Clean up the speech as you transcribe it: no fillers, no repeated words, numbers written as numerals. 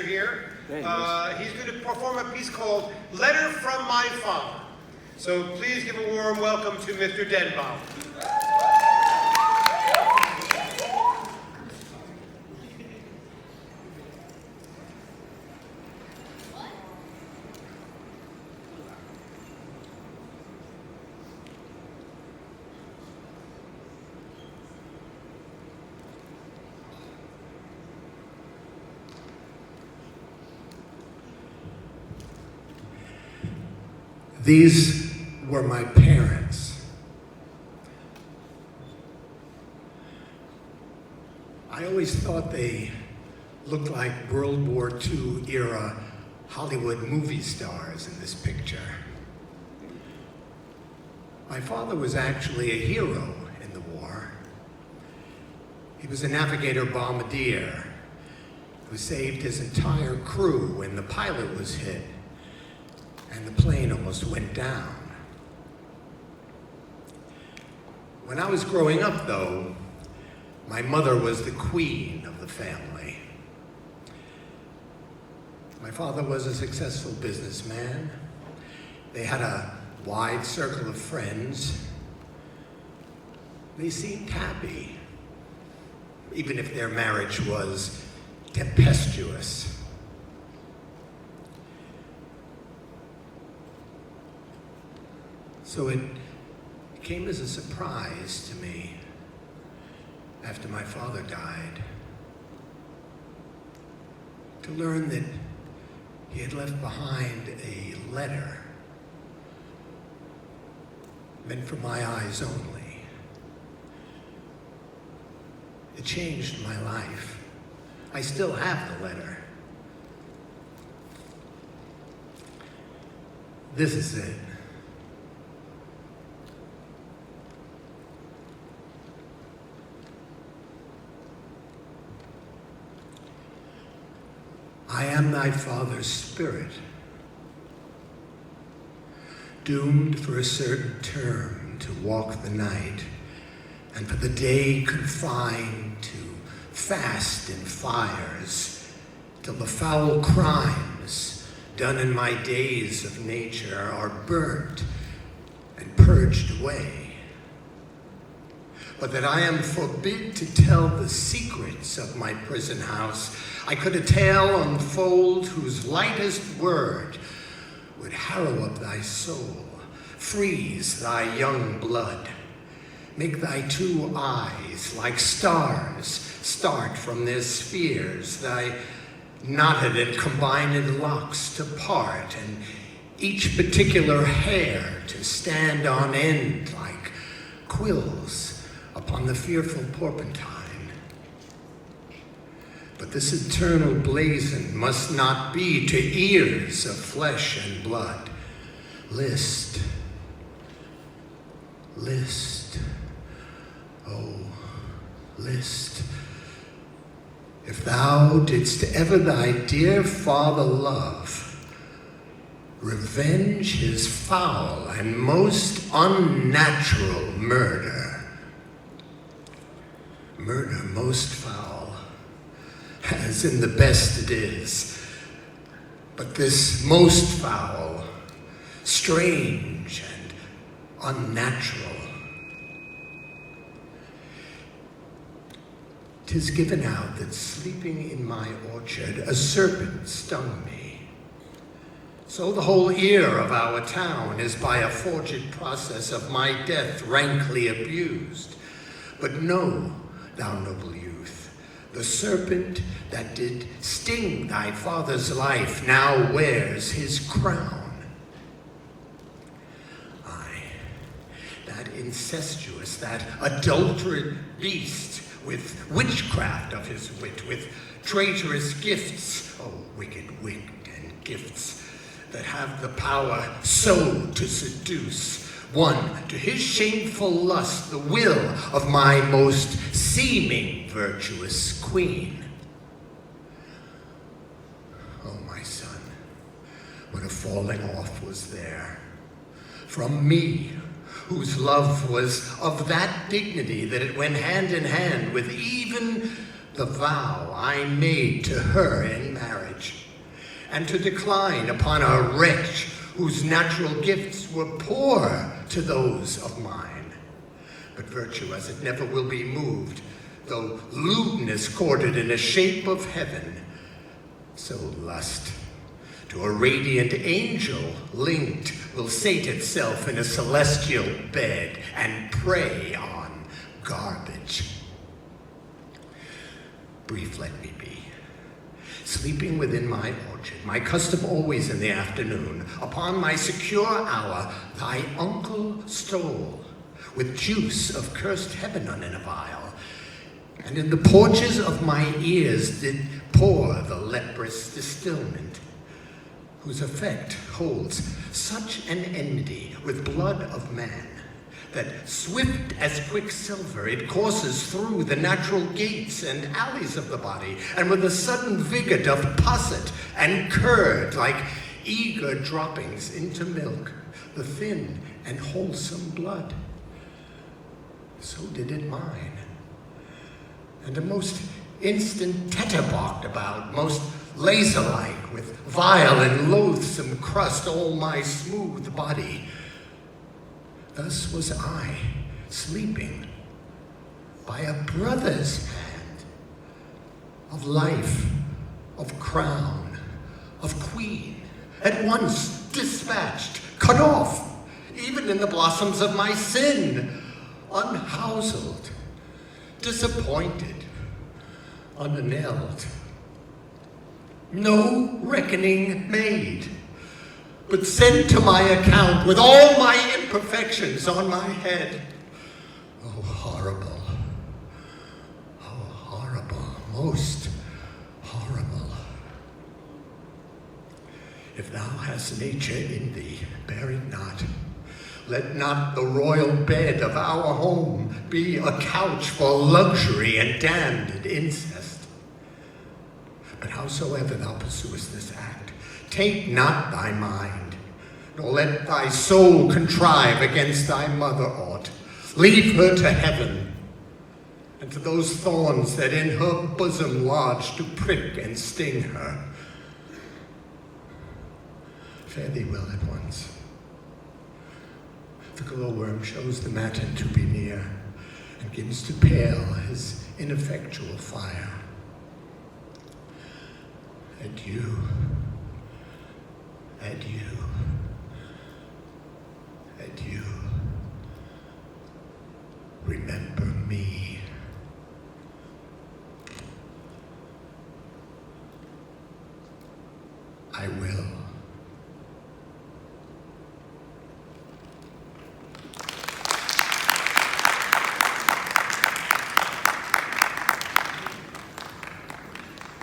here. He's going to perform a piece called Letter from My Father. So please give a warm welcome to Mr. Denbaum. These were my parents. I always thought they looked like World War II era Hollywood movie stars in this picture. My father was actually a hero in the war. He was a navigator bombardier who saved his entire crew when the pilot was hit and the plane almost went down. When I was growing up, though, my mother was the queen of the family. My father was a successful businessman. They had a wide circle of friends. They seemed happy, even if their marriage was tempestuous. So it came as a surprise to me after my father died to learn that he had left behind a letter meant for my eyes only. It changed my life. I still have the letter. This is it. I am thy father's spirit, doomed for a certain term to walk the night, and for the day confined to fast in fires, till the foul crimes done in my days of nature are burnt and purged away. But that I am forbid to tell the secrets of my prison house, I could a tale unfold whose lightest word would harrow up thy soul, freeze thy young blood, make thy two eyes like stars start from their spheres, thy knotted and combined locks to part, and each particular hair to stand on end like quills upon the fearful porpentine. But this eternal blazon must not be to ears of flesh and blood. List, list, oh, list. If thou didst ever thy dear father love, revenge his foul and most unnatural murder. Murder most foul, as in the best it is, but this most foul, strange and unnatural. 'Tis given out that sleeping in my orchard a serpent stung me. So the whole ear of our town is by a forged process of my death rankly abused. But know, thou noble youth, the serpent that did sting thy father's life now wears his crown. Aye, that incestuous, that adulterate beast, with witchcraft of his wit, with traitorous gifts, oh, wicked wit and gifts, that have the power so to seduce, won to his shameful lust the will of my most seeming virtuous queen. Oh, my son, what a falling off was there from me, whose love was of that dignity that it went hand in hand with even the vow I made to her in marriage, and to decline upon a wretch whose natural gifts were poor to those of mine. But virtue as it never will be moved, though lewdness courted in a shape of heaven, so lust to a radiant angel linked will sate itself in a celestial bed and prey on garbage. Brief let me be. Sleeping within my orchard, my custom always in the afternoon, upon my secure hour, thy uncle stole, with juice of cursed Hebanon in a vial, and in the porches of my ears did pour the leprous distilment, whose effect holds such an enmity with blood of man, that swift as quicksilver it courses through the natural gates and alleys of the body, and with a sudden vigor doth posset and curd like eager droppings into milk, the thin and wholesome blood. So did it mine, and a most instant tetterbocked about, most laser-like, with vile and loathsome crust all my smooth body. Thus was I, sleeping by a brother's hand, of life, of crown, of queen, at once dispatched, cut off, even in the blossoms of my sin, unhouselled, disappointed, unanelled. No reckoning made, but sent to my account with all my imperfections on my head. Oh, horrible. Oh, horrible. Most horrible. If thou hast nature in thee, bear it not. Let not the royal bed of our home be a couch for luxury and damned incest. But howsoever thou pursuest this act, take not thy mind, nor let thy soul contrive against thy mother aught. Leave her to heaven, and to those thorns that in her bosom lodge to prick and sting her. Fare thee well at once. The glowworm shows the matin to be near, and begins to pale his ineffectual fire. Adieu. Adieu. Adieu. Remember me. I will.